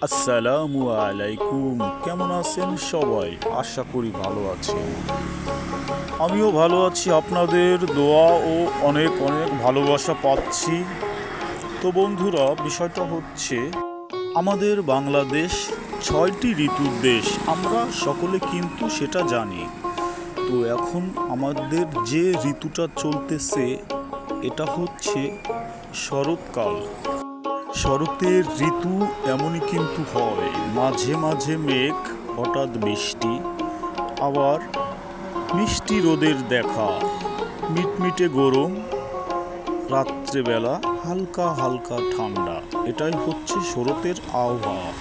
আসসালামু আলাইকুম। কেমন আছেন সবাই? আশা করি ভালো আছেন। আমিও ভালো আছি, আপনাদের দোয়া ও অনেক অনেক ভালোবাসা পাচ্ছি। তো বন্ধুরা, বিষয়টা হচ্ছে আমাদের বাংলাদেশ 6টি ঋতুর দেশ, আমরা সকলে কিন্তু সেটা জানি। তো এখন আমাদের যে ঋতুটা চলতেছে এটা হচ্ছে শরৎকাল। শরতের ঋতু এমনই কিন্তু হয়, মাঝে মাঝে মেঘ, হঠাৎ বৃষ্টি, আবার মিষ্টি রোদের দেখা, মিটমিটে গরম, রাত্রেবেলা হালকা হালকা ঠান্ডা। এটাই হচ্ছে শরতের আবহাওয়া।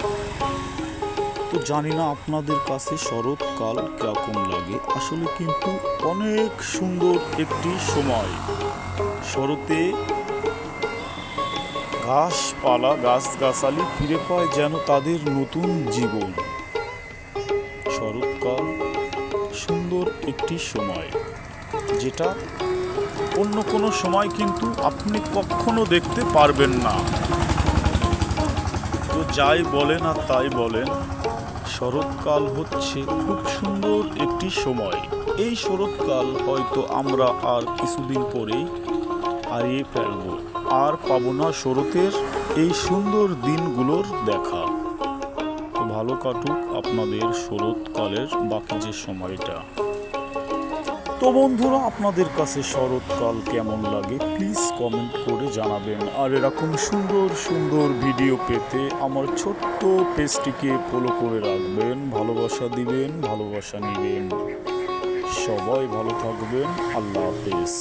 তো জানি না আপনাদের কাছে শরৎকাল কিরকম লাগে। আসলে কিন্তু অনেক সুন্দর একটি সময়। শরতে ঘাসপালা, গাছগাছালি ফিরে পায় যেন তাদের নতুন জীবন। শরৎকাল সুন্দর একটি সময়, যেটা অন্য কোনো সময় কিন্তু আপনি কখনো দেখতে পারবেন না। তো যাই বলেন আর তাই বলেন, শরৎকাল হচ্ছে খুব সুন্দর একটি সময়। এই শরৎকাল হয়তো আমরা আর কিছুদিন পরেই হারিয়ে ফেলব, আর পাবো না শরতের এই সুন্দর দিনগুলোর দেখা। তো ভালো কাটুক আপনাদের শরৎকালের বাকি যে সময়টা। তো বন্ধুরা, আপনাদের কাছে শরৎকাল কেমন লাগে প্লিজ কমেন্ট করে জানাবেন। আর এরকম সুন্দর সুন্দর ভিডিও পেতে আমার ছোট্ট পেজটিকে ফলো করে রাখবেন, ভালোবাসা দিবেন, ভালোবাসা নেবেন। সবাই ভালো থাকবেন। আল্লাহ হাফেজ।